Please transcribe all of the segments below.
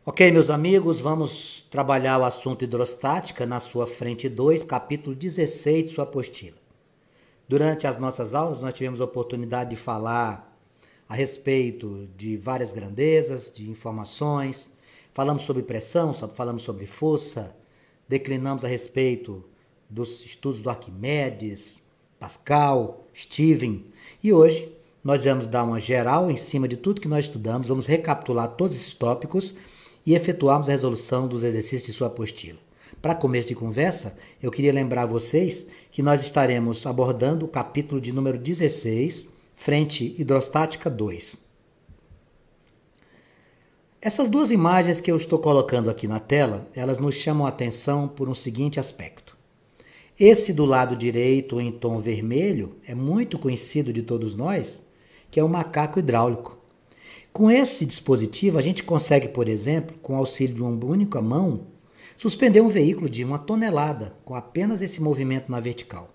Ok, meus amigos, vamos trabalhar o assunto hidrostática na sua frente 2, capítulo 16 de sua apostila. Durante as nossas aulas, nós tivemos a oportunidade de falar a respeito de várias grandezas, de informações, falamos sobre pressão, falamos sobre força, declinamos a respeito dos estudos do Arquimedes, Pascal, Steven, e hoje nós vamos dar uma geral em cima de tudo que nós estudamos, vamos recapitular todos esses tópicos e efetuarmos a resolução dos exercícios de sua apostila. Para começo de conversa, eu queria lembrar a vocês que nós estaremos abordando o capítulo de número 16, frente hidrostática 2. Essas duas imagens que eu estou colocando aqui na tela, elas nos chamam a atenção por um seguinte aspecto. Esse do lado direito, em tom vermelho, é muito conhecido de todos nós, que é o macaco hidráulico. Com esse dispositivo, a gente consegue, por exemplo, com o auxílio de uma única mão, suspender um veículo de 1 tonelada com apenas esse movimento na vertical.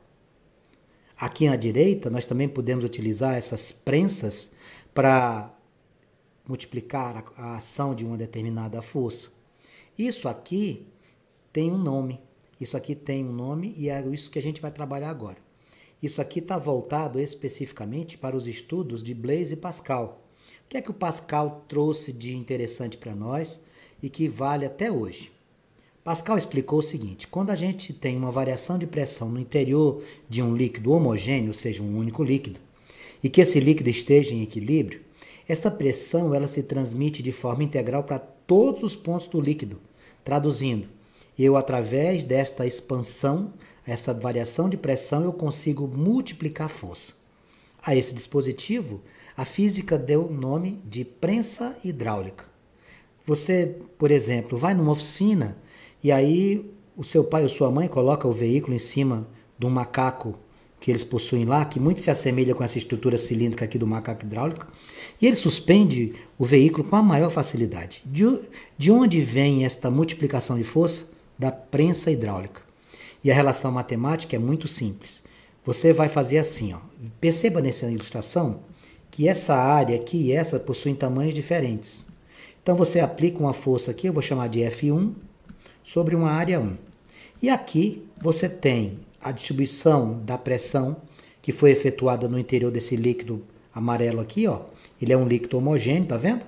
Aqui à direita, nós também podemos utilizar essas prensas para multiplicar a ação de uma determinada força. Isso aqui tem um nome. Isso aqui tem um nome e é isso que a gente vai trabalhar agora. Isso aqui está voltado especificamente para os estudos de Blaise e Pascal. O que é que o Pascal trouxe de interessante para nós e que vale até hoje? Pascal explicou o seguinte: quando a gente tem uma variação de pressão no interior de um líquido homogêneo, ou seja, um único líquido, e que esse líquido esteja em equilíbrio, esta pressão ela se transmite de forma integral para todos os pontos do líquido. Traduzindo, eu através desta expansão, essa variação de pressão, eu consigo multiplicar a força. A esse dispositivo, a física deu o nome de prensa hidráulica. Você, por exemplo, vai numa oficina e aí o seu pai ou sua mãe coloca o veículo em cima de um macaco que eles possuem lá, que muito se assemelha com essa estrutura cilíndrica aqui do macaco hidráulico, e ele suspende o veículo com a maior facilidade. De onde vem esta multiplicação de força? Da prensa hidráulica. E a relação matemática é muito simples. Você vai fazer assim, ó. Perceba nessa ilustração que essa área aqui e essa possuem tamanhos diferentes. Então você aplica uma força aqui, eu vou chamar de F1, sobre uma área 1. E aqui você tem a distribuição da pressão que foi efetuada no interior desse líquido amarelo aqui, ó. Ele é um líquido homogêneo, tá vendo?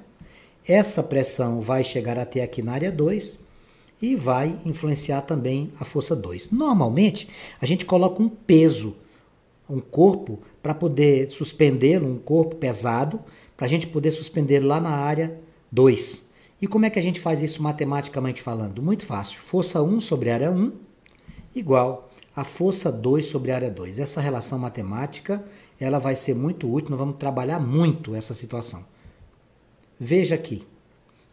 Essa pressão vai chegar até aqui na área 2 e vai influenciar também a força 2. Normalmente, a gente coloca um peso, um corpo, para poder suspendê-lo, um corpo pesado, para a gente poder suspendê-lo lá na área 2. E como é que a gente faz isso matematicamente falando? Muito fácil. Força 1 sobre área 1 igual a força 2 sobre área 2. Essa relação matemática ela vai ser muito útil, nós vamos trabalhar muito essa situação. Veja aqui.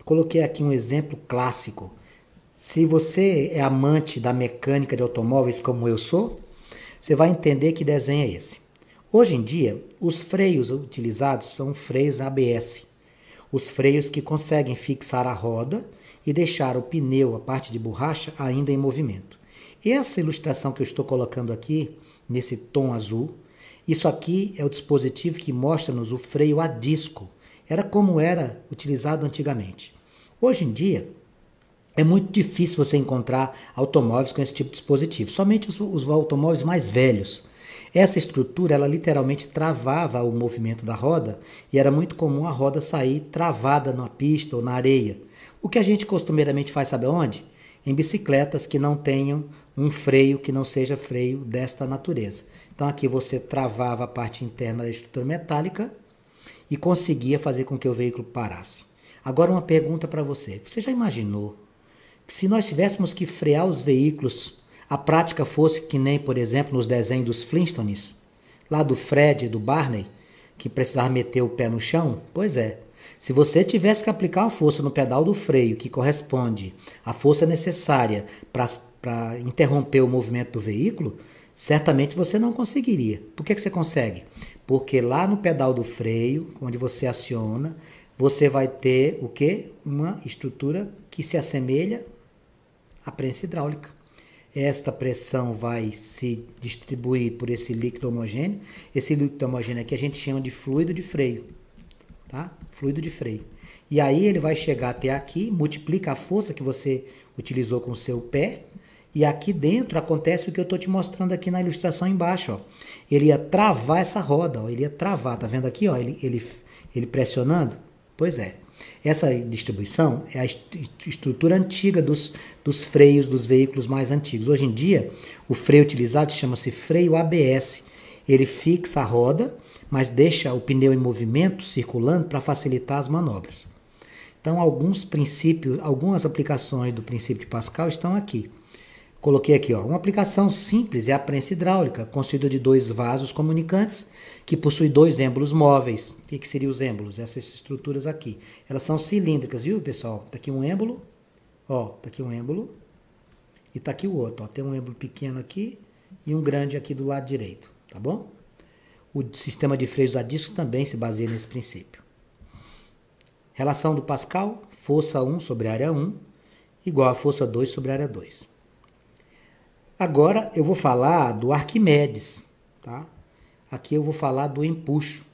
Coloquei aqui um exemplo clássico. Se você é amante da mecânica de automóveis como eu sou, você vai entender que desenho é esse. Hoje em dia, os freios utilizados são freios ABS. Os freios que conseguem fixar a roda e deixar o pneu, a parte de borracha, ainda em movimento. Essa ilustração que eu estou colocando aqui, nesse tom azul, isso aqui é o dispositivo que mostra-nos o freio a disco. Era como era utilizado antigamente. Hoje em dia, é muito difícil você encontrar automóveis com esse tipo de dispositivo, somente os automóveis mais velhos. Essa estrutura, ela literalmente travava o movimento da roda e era muito comum a roda sair travada na pista ou na areia. O que a gente costumeiramente faz, sabe onde? Em bicicletas que não tenham um freio que não seja freio desta natureza. Então aqui você travava a parte interna da estrutura metálica e conseguia fazer com que o veículo parasse. Agora uma pergunta para você. Você já imaginou que se nós tivéssemos que frear os veículos, a prática fosse que nem, por exemplo, nos desenhos dos Flintstones, lá do Fred e do Barney, que precisava meter o pé no chão? Pois é. Se você tivesse que aplicar uma força no pedal do freio, que corresponde à força necessária para interromper o movimento do veículo, certamente você não conseguiria. Por que você consegue? Porque lá no pedal do freio, onde você aciona, você vai ter o quê? Uma estrutura que se assemelha à prensa hidráulica. Esta pressão vai se distribuir por esse líquido homogêneo. Esse líquido homogêneo aqui a gente chama de fluido de freio. tá? Fluido de freio. E aí ele vai chegar até aqui, multiplica a força que você utilizou com o seu pé, e aqui dentro acontece o que eu estou te mostrando aqui na ilustração embaixo, ó. Ele ia travar essa roda, ó, ele ia travar, tá vendo aqui, ó, ele pressionando? Pois é. Essa distribuição é a estrutura antiga dos freios dos veículos mais antigos. Hoje em dia, o freio utilizado chama-se freio ABS. Ele fixa a roda, mas deixa o pneu em movimento, circulando, para facilitar as manobras. Então, alguns princípios, algumas aplicações do princípio de Pascal estão aqui. Coloquei aqui, ó, uma aplicação simples é a prensa hidráulica, constituída de dois vasos comunicantes que possui dois êmbolos móveis. O que seriam os êmbolos? Essas estruturas aqui. Elas são cilíndricas, viu, pessoal? Tá aqui um êmbolo, ó, tá aqui um êmbolo e tá aqui o outro, ó. Tem um êmbolo pequeno aqui e um grande aqui do lado direito, tá bom? O sistema de freios a disco também se baseia nesse princípio. Relação do Pascal, força 1 sobre área 1 igual a força 2 sobre área 2. Agora eu vou falar do Arquimedes, tá? Aqui eu vou falar do empuxo.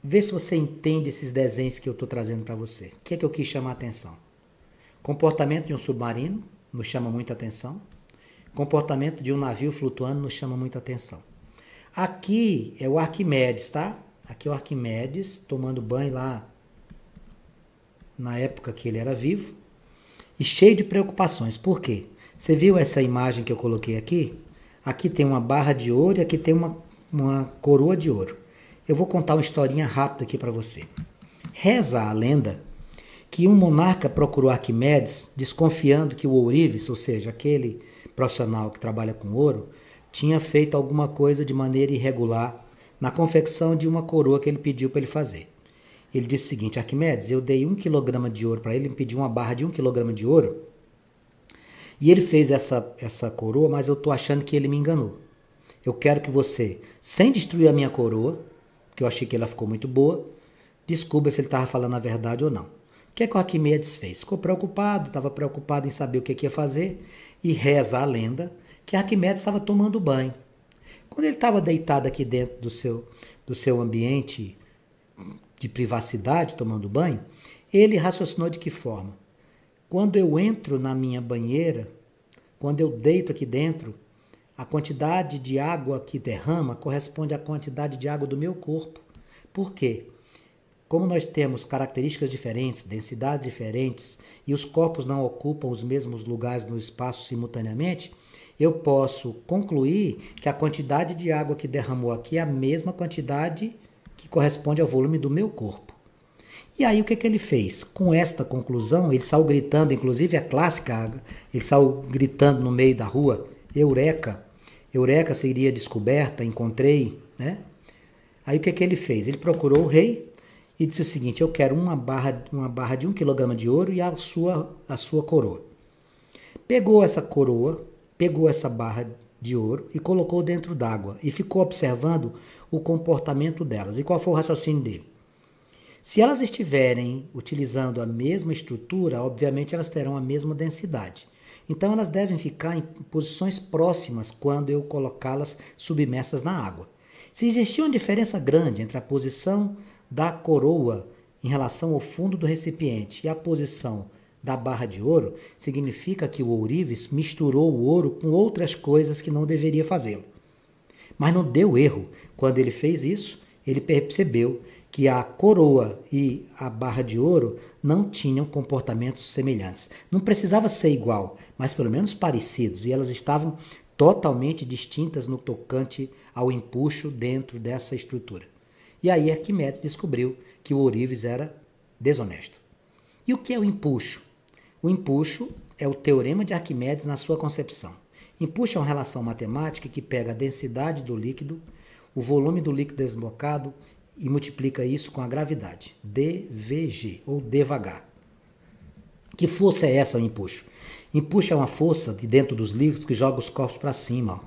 Vê se você entende esses desenhos que eu estou trazendo para você. O que é que eu quis chamar a atenção? Comportamento de um submarino nos chama muita atenção. Comportamento de um navio flutuando nos chama muita atenção. Aqui é o Arquimedes, tá? Aqui é o Arquimedes tomando banho lá na época que ele era vivo e cheio de preocupações. Por quê? Você viu essa imagem que eu coloquei aqui? Aqui tem uma barra de ouro e aqui tem uma coroa de ouro. Eu vou contar uma historinha rápida aqui para você. Reza a lenda que um monarca procurou Arquimedes desconfiando que o ourives, ou seja, aquele profissional que trabalha com ouro, tinha feito alguma coisa de maneira irregular na confecção de uma coroa que ele pediu para ele fazer. Ele disse o seguinte: Arquimedes, eu dei 1 quilograma de ouro para ele, me pediu uma barra de 1 quilograma de ouro, e ele fez essa coroa, mas eu estou achando que ele me enganou. Eu quero que você, sem destruir a minha coroa, que eu achei que ela ficou muito boa, descubra se ele estava falando a verdade ou não. O que é que o Arquimedes fez? Ficou preocupado, estava preocupado em saber o que ia fazer, e reza a lenda que Arquimedes estava tomando banho. Quando ele estava deitado aqui dentro do seu ambiente de privacidade, tomando banho, ele raciocinou de que forma? Quando eu entro na minha banheira, quando eu deito aqui dentro, a quantidade de água que derrama corresponde à quantidade de água do meu corpo. Por quê? Como nós temos características diferentes, densidades diferentes, e os corpos não ocupam os mesmos lugares no espaço simultaneamente, eu posso concluir que a quantidade de água que derramou aqui é a mesma quantidade que corresponde ao volume do meu corpo. E aí o que ele fez? Com esta conclusão, ele saiu gritando, inclusive a clássica, ele saiu gritando no meio da rua, Eureka! Eureka seria descoberta, encontrei, né? Aí o que ele fez? Ele procurou o rei e disse o seguinte: eu quero uma barra de 1 quilograma de ouro e a sua coroa. Pegou essa coroa, pegou essa barra de ouro e colocou dentro d'água e ficou observando o comportamento delas. E qual foi o raciocínio dele? Se elas estiverem utilizando a mesma estrutura, obviamente elas terão a mesma densidade. Então elas devem ficar em posições próximas quando eu colocá-las submersas na água. Se existir uma diferença grande entre a posição da coroa em relação ao fundo do recipiente e a posição da barra de ouro, significa que o ourives misturou o ouro com outras coisas que não deveria fazê-lo. Mas não deu erro. Quando ele fez isso, ele percebeu que a coroa e a barra de ouro não tinham comportamentos semelhantes. Não precisava ser igual, mas pelo menos parecidos, e elas estavam totalmente distintas no tocante ao empuxo dentro dessa estrutura. E aí Arquimedes descobriu que o ourives era desonesto. E o que é o empuxo? O empuxo é o teorema de Arquimedes na sua concepção. Empuxo é uma relação matemática que pega a densidade do líquido, o volume do líquido desbocado e multiplica isso com a gravidade, dVg, ou devagar. Que força é essa, o empuxo? Empuxo é uma força de dentro dos líquidos que joga os corpos para cima, ó,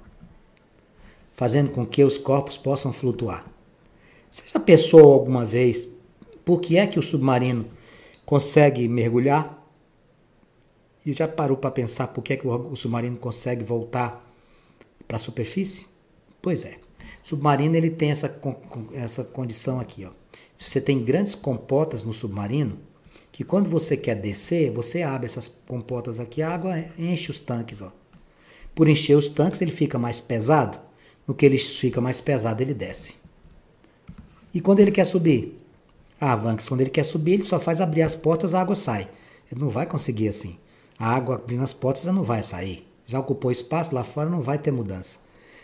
fazendo com que os corpos possam flutuar. Você já pensou alguma vez por que é que o submarino consegue mergulhar? E já parou para pensar por que é que o submarino consegue voltar para a superfície? Pois é. Submarino ele tem essa condição aqui, ó. Você tem grandes comportas no submarino, que quando você quer descer, você abre essas comportas aqui, a água enche os tanques, ó. Por encher os tanques, ele fica mais pesado. No que ele fica mais pesado, ele desce. E quando ele quer subir? Ah, Vanks, quando ele quer subir, ele só faz abrir as portas, a água sai. Ele não vai conseguir assim. A água abrindo as portas, ela não vai sair. Já ocupou espaço lá fora, não vai ter mudança.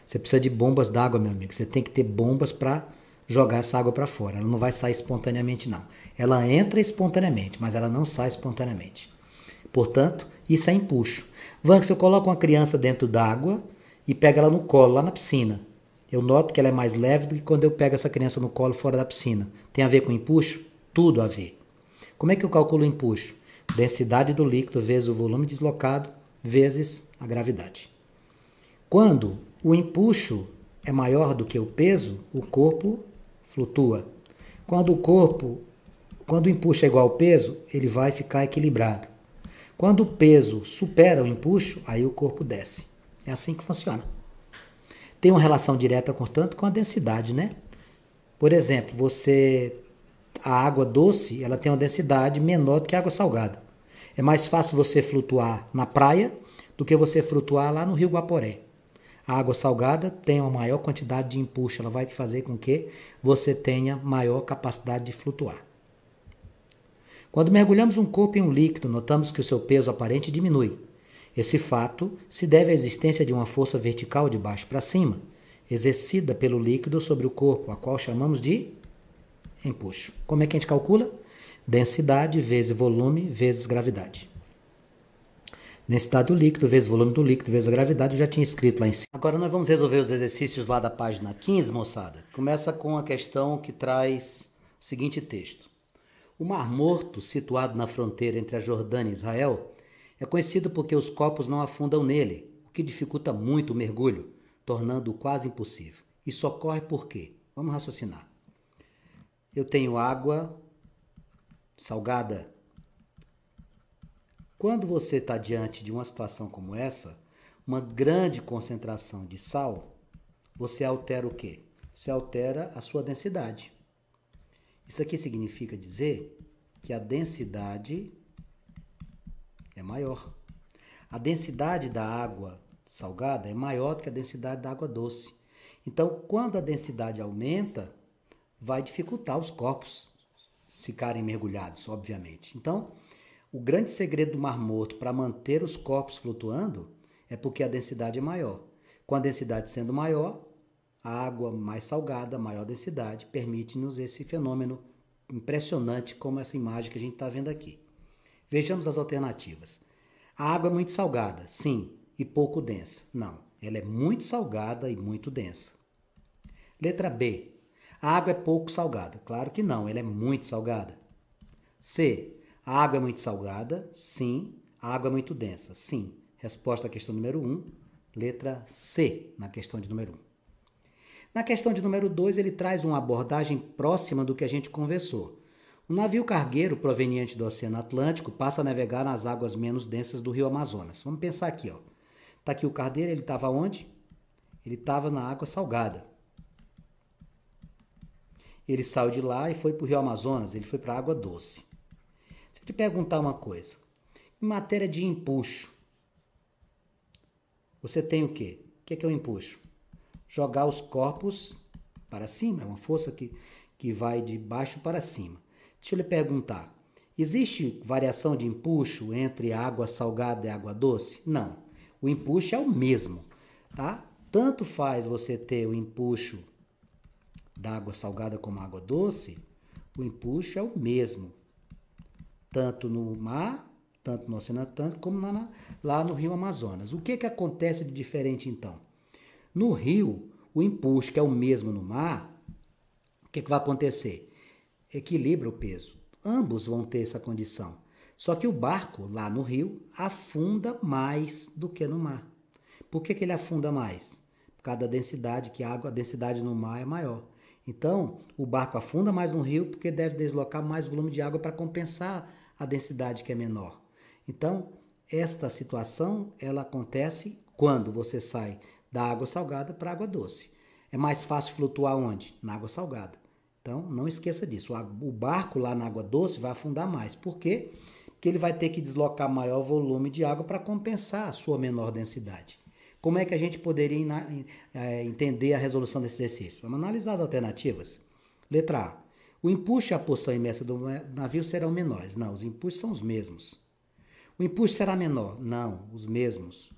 Você precisa de bombas d'água, meu amigo. Você tem que ter bombas para jogar essa água para fora. Ela não vai sair espontaneamente, não. Ela entra espontaneamente, mas ela não sai espontaneamente. Portanto, isso é empuxo. Vanks, eu coloco uma criança dentro d'água e pego ela no colo, lá na piscina. Eu noto que ela é mais leve do que quando eu pego essa criança no colo fora da piscina. Tem a ver com empuxo? Tudo a ver. Como é que eu calculo o empuxo? Densidade do líquido vezes o volume deslocado vezes a gravidade. Quando o empuxo é maior do que o peso, o corpo flutua. Quando o empuxo é igual ao peso, ele vai ficar equilibrado. Quando o peso supera o empuxo, aí o corpo desce. É assim que funciona. Tem uma relação direta, portanto, com a densidade, né? Por exemplo, a água doce, ela tem uma densidade menor do que a água salgada. É mais fácil você flutuar na praia do que você flutuar lá no Rio Guaporé. A água salgada tem uma maior quantidade de empuxo, ela vai fazer com que você tenha maior capacidade de flutuar. Quando mergulhamos um corpo em um líquido, notamos que o seu peso aparente diminui. Esse fato se deve à existência de uma força vertical de baixo para cima, exercida pelo líquido sobre o corpo, a qual chamamos de empuxo. Como é que a gente calcula? Densidade vezes volume vezes gravidade. Densidade do líquido vezes volume do líquido vezes a gravidade, eu já tinha escrito lá em cima. Agora nós vamos resolver os exercícios lá da página 15, moçada. Começa com a questão que traz o seguinte texto. O Mar Morto, situado na fronteira entre a Jordânia e Israel, é conhecido porque os corpos não afundam nele, o que dificulta muito o mergulho, tornando-o quase impossível. Isso ocorre por quê? Vamos raciocinar. Eu tenho água salgada. Quando você está diante de uma situação como essa, uma grande concentração de sal, você altera o quê? Você altera a sua densidade. Isso aqui significa dizer que a densidade é maior. A densidade da água salgada é maior do que a densidade da água doce. Então, quando a densidade aumenta, vai dificultar os corpos ficarem mergulhados, obviamente. Então, o grande segredo do Mar Morto para manter os corpos flutuando é porque a densidade é maior. Com a densidade sendo maior, a água mais salgada, maior densidade, permite-nos esse fenômeno impressionante como essa imagem que a gente está vendo aqui. Vejamos as alternativas. A água é muito salgada, sim, e pouco densa. Não, ela é muito salgada e muito densa. Letra B. A água é pouco salgada. Claro que não, ela é muito salgada. C. A água é muito salgada? Sim. A água é muito densa? Sim. Resposta à questão número 1, letra C, na questão de número 1. Na questão de número 2, ele traz uma abordagem próxima do que a gente conversou. Um navio cargueiro proveniente do Oceano Atlântico passa a navegar nas águas menos densas do Rio Amazonas. Vamos pensar aqui, ó. Tá aqui o cargueiro, ele estava onde? Ele estava na água salgada. Ele saiu de lá e foi para o Rio Amazonas, ele foi para a água doce. Deixa eu te perguntar uma coisa. Em matéria de empuxo, você tem o quê? O que é o empuxo? Jogar os corpos para cima, é uma força que vai de baixo para cima. Deixa eu lhe perguntar, existe variação de empuxo entre água salgada e água doce? Não, o empuxo é o mesmo, tá? Tanto faz você ter o empuxo da água salgada como água doce, o empuxo é o mesmo, tanto no mar, tanto no Oceano Atlântico, como lá no Rio Amazonas. O que acontece de diferente então? No rio, o empuxo, que é o mesmo no mar, o que vai acontecer? Equilibra o peso. Ambos vão ter essa condição. Só que o barco, lá no rio, afunda mais do que no mar. Por que ele afunda mais? Por causa da densidade, que a densidade no mar é maior. Então, o barco afunda mais no rio porque deve deslocar mais volume de água para compensar a densidade que é menor. Então, esta situação, ela acontece quando você sai da água salgada para a água doce. É mais fácil flutuar onde? Na água salgada. Então, não esqueça disso. O barco lá na água doce vai afundar mais. Por quê? Porque ele vai ter que deslocar maior volume de água para compensar a sua menor densidade. Como é que a gente poderia entender a resolução desse exercício? Vamos analisar as alternativas. Letra A. O empuxo e a porção imersa do navio serão menores. Não, os empuxos são os mesmos. O empuxo será menor? Não, os mesmos.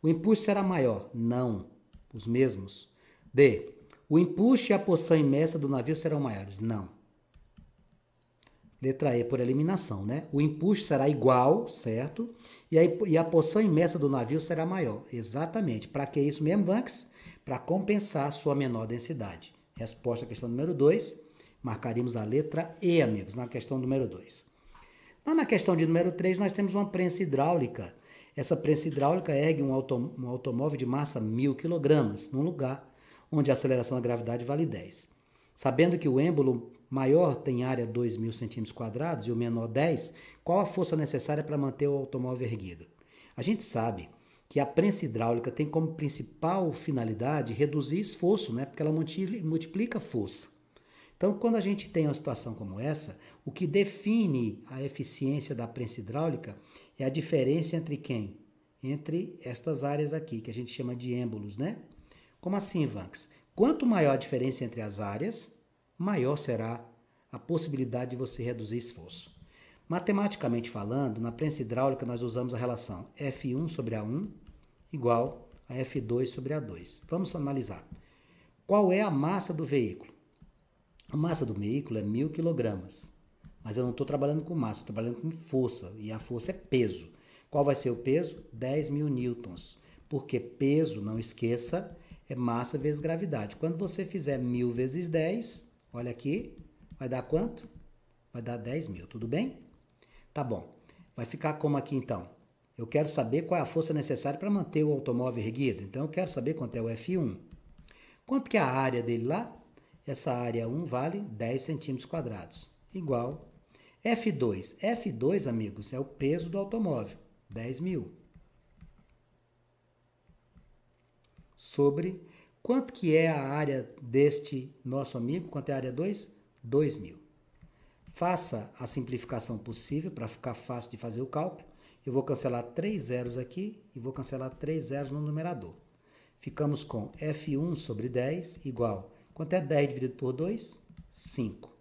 O empuxo será maior? Não, os mesmos. D. O empuxo e a porção imersa do navio serão maiores? Não. Letra E, por eliminação, né? O empuxo será igual, certo? E a porção imersa do navio será maior. Exatamente. Para que isso mesmo, Vanks? Para compensar a sua menor densidade. Resposta à questão número 2. Marcaríamos a letra E, amigos, na questão número 2. Na questão de número 3, nós temos uma prensa hidráulica. Essa prensa hidráulica ergue um automóvel de massa 1.000 kg num lugar onde a aceleração da gravidade vale 10. Sabendo que o êmbolo maior tem área 2.000 cm² e o menor 10, qual a força necessária para manter o automóvel erguido? A gente sabe que a prensa hidráulica tem como principal finalidade reduzir esforço, né? Porque ela multiplica força. Então, quando a gente tem uma situação como essa, o que define a eficiência da prensa hidráulica é a diferença entre quem? Entre estas áreas aqui, que a gente chama de êmbolos, né? Como assim, Vanks? Quanto maior a diferença entre as áreas, maior será a possibilidade de você reduzir esforço. Matematicamente falando, na prensa hidráulica nós usamos a relação F1 sobre A1 igual a F2 sobre A2. Vamos analisar. Qual é a massa do veículo? A massa do veículo é 1.000 kg, mas eu não estou trabalhando com massa, estou trabalhando com força, e a força é peso. Qual vai ser o peso? 10.000 newtons, porque peso, não esqueça, é massa vezes gravidade. Quando você fizer 1.000 vezes 10, olha aqui, vai dar quanto? Vai dar 10.000, tudo bem? Tá bom. Vai ficar como aqui então? Eu quero saber qual é a força necessária para manter o automóvel erguido. Então eu quero saber quanto é o F1. Quanto que é a área dele lá? Essa área 1 vale 10 cm², igual F2. F2, amigos, é o peso do automóvel, 10.000. Sobre quanto que é a área deste nosso amigo? Quanto é a área 2? 2.000. Faça a simplificação possível para ficar fácil de fazer o cálculo. Eu vou cancelar 3 zeros aqui e vou cancelar 3 zeros no numerador. Ficamos com F1 sobre 10 igual. Quanto é 10 dividido por 2? 5.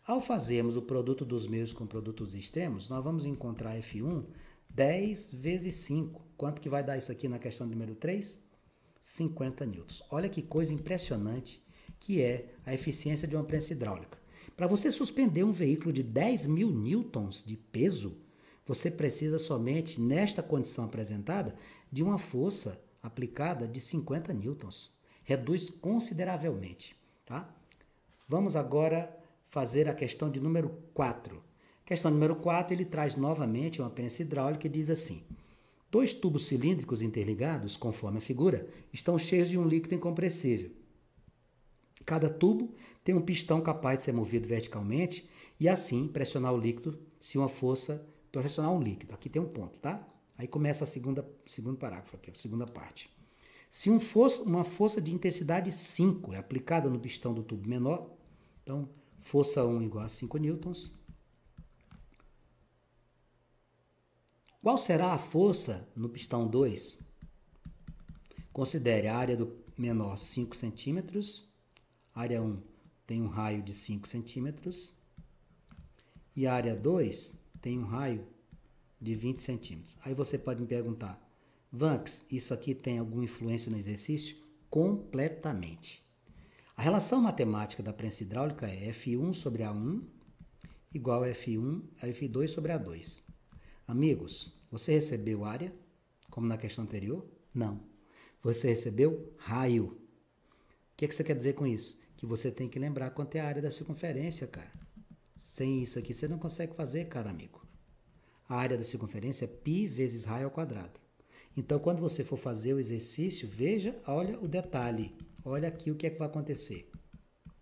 Ao fazermos o produto dos meios com produtos extremos, nós vamos encontrar F1 10 vezes 5. Quanto que vai dar isso aqui na questão número 3? 50 newtons. Olha que coisa impressionante que é a eficiência de uma prensa hidráulica. Para você suspender um veículo de 10.000 newtons de peso, você precisa somente, nesta condição apresentada, de uma força aplicada de 50 newtons. Reduz consideravelmente, tá? Vamos agora fazer a questão de número 4. Questão número 4, ele traz novamente uma prensa hidráulica e diz assim: 2 tubos cilíndricos interligados, conforme a figura, estão cheios de um líquido incompressível. Cada tubo tem um pistão capaz de ser movido verticalmente e assim pressionar o líquido se uma força pressionar um líquido. Aqui tem um ponto, tá? Aí começa segundo parágrafo aqui, a segunda parte. Se uma força de intensidade 5 é aplicada no pistão do tubo menor, então força 1 igual a 5 newtons, qual será a força no pistão 2? Considere a área do menor 5 centímetros, área 1 tem um raio de 5 centímetros e a área 2 tem um raio de 20 centímetros. Aí você pode me perguntar, Vanks, isso aqui tem alguma influência no exercício? Completamente. A relação matemática da prensa hidráulica é F1 sobre A1 igual a F2 sobre A2. Amigos, você recebeu área, como na questão anterior? Não. Você recebeu raio. O que você quer dizer com isso? Que você tem que lembrar quanto é a área da circunferência, cara. Sem isso aqui você não consegue fazer, cara amigo. A área da circunferência é π vezes raio ao quadrado. Então, quando você for fazer o exercício, veja, olha o detalhe. Olha aqui o que é que vai acontecer.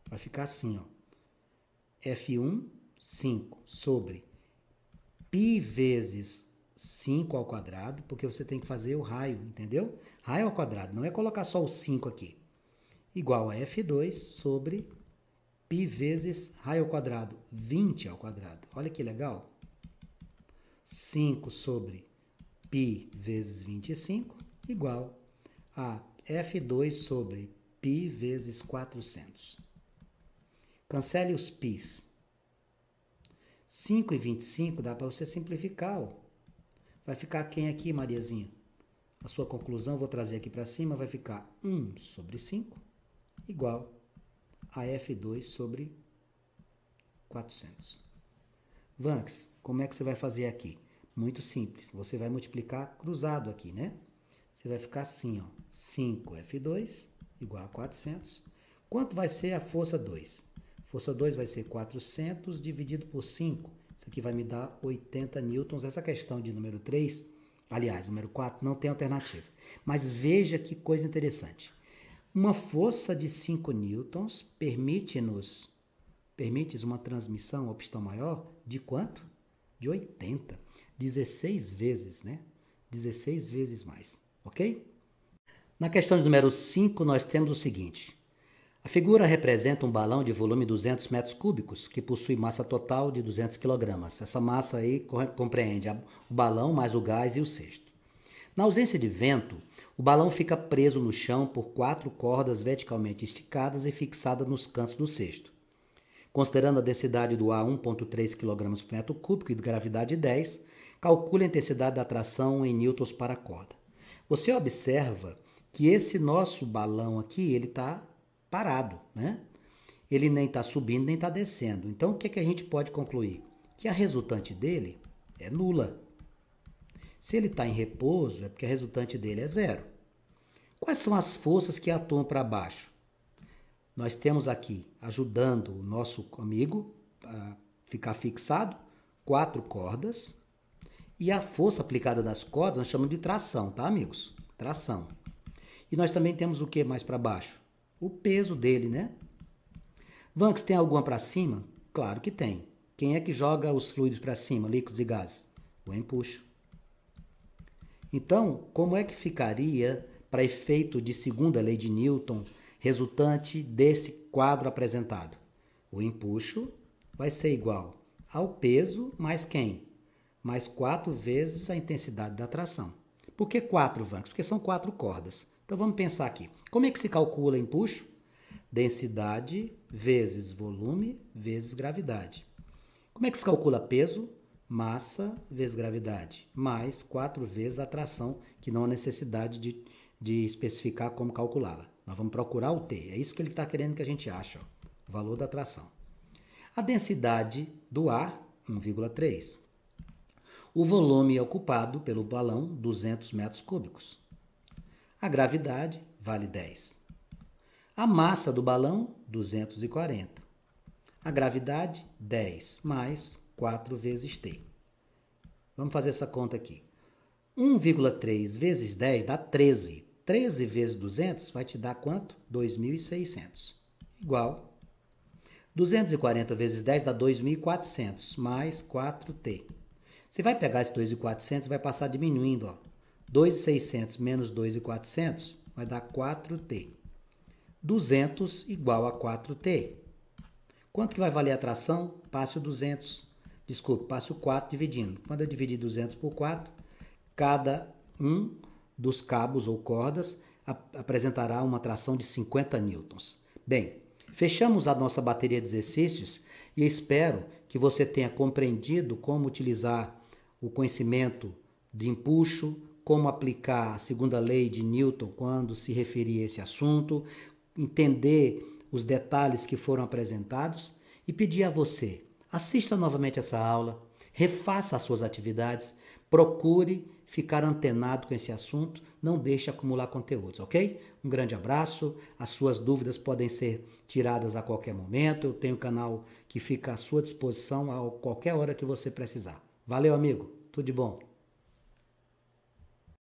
Vai ficar assim, ó. F1, 5 sobre π vezes 5 ao quadrado, porque você tem que fazer o raio, entendeu? Raio ao quadrado, não é colocar só o 5 aqui. igual a F2 sobre π vezes raio ao quadrado, 20 ao quadrado. Olha que legal. 5 sobre π vezes 25 igual a F2 sobre π vezes 400. Cancele os π's. 5 e 25 dá para você simplificar. Ó. Vai ficar quem aqui, Mariazinha? A sua conclusão, eu vou trazer aqui para cima, vai ficar 1 sobre 5 igual a F2 sobre 400. Vanks, como é que você vai fazer aqui? Muito simples. Você vai multiplicar cruzado aqui, né? Você vai ficar assim, ó. 5F2 igual a 400. Quanto vai ser a força 2? Força 2 vai ser 400 dividido por 5. Isso aqui vai me dar 80 newtons. Essa questão de número 3, aliás, número 4, não tem alternativa. Mas veja que coisa interessante. Uma força de 5 newtons permite uma transmissão, ou pistão maior, de quanto? De 80. 16 vezes, né? 16 vezes mais, ok? Na questão de número 5, nós temos o seguinte. A figura representa um balão de volume 200 metros cúbicos, que possui massa total de 200 kg. Essa massa aí compreende o balão mais o gás e o cesto. Na ausência de vento, o balão fica preso no chão por 4 cordas verticalmente esticadas e fixadas nos cantos do cesto. Considerando a densidade do ar 1,3 kg por metro cúbico e de gravidade 10, calcule a intensidade da atração em newtons para a corda. Você observa que esse nosso balão aqui, ele está parado, né? Ele nem está subindo, nem está descendo. Então, o que, que a gente pode concluir? Que a resultante dele é nula. Se ele está em repouso, é porque a resultante dele é zero. Quais são as forças que atuam para baixo? Nós temos aqui, ajudando o nosso amigo a ficar fixado, 4 cordas. E a força aplicada nas cordas nós chamamos de tração, tá, amigos? Tração. E nós também temos o que mais para baixo? O peso dele, né? Vanks, tem alguma para cima? Claro que tem. Quem é que joga os fluidos para cima, líquidos e gases? O empuxo. Então, como é que ficaria, para efeito de segunda lei de Newton, resultante desse quadro apresentado? O empuxo vai ser igual ao peso mais quem? Mais 4 vezes a intensidade da tração. Por que 4, Vanks? Porque são 4 cordas. Então vamos pensar aqui. Como é que se calcula empuxo? Densidade vezes volume vezes gravidade. Como é que se calcula peso? Massa vezes gravidade, mais 4 vezes a tração, que não há necessidade de especificar como calculá-la. Nós vamos procurar o T. É isso que ele está querendo que a gente ache, ó, o valor da tração. A densidade do ar, 1,3. O volume ocupado pelo balão, 200 metros cúbicos. A gravidade vale 10. A massa do balão, 240. A gravidade, 10, mais 4 vezes T. Vamos fazer essa conta aqui. 1,3 vezes 10 dá 13. 13 vezes 200 vai te dar quanto? 2.600. Igual. 240 vezes 10 dá 2.400, mais 4T. Você vai pegar esse 2.400 e vai passar diminuindo, ó. 2.600 menos 2.400 vai dar 4T. 200 igual a 4T. Quanto que vai valer a tração? Passe o 200. Desculpe, passe o 4 dividindo. Quando eu dividir 200 por 4, cada um dos cabos ou cordas apresentará uma tração de 50 newtons. Bem, fechamos a nossa bateria de exercícios e espero que você tenha compreendido como utilizar o conhecimento de empuxo, como aplicar a segunda lei de Newton quando se referir a esse assunto, entender os detalhes que foram apresentados e pedir a você, assista novamente essa aula, refaça as suas atividades, procure ficar antenado com esse assunto, não deixe acumular conteúdos, ok? Um grande abraço, as suas dúvidas podem ser tiradas a qualquer momento, eu tenho um canal que fica à sua disposição a qualquer hora que você precisar. Valeu, amigo, tudo de bom.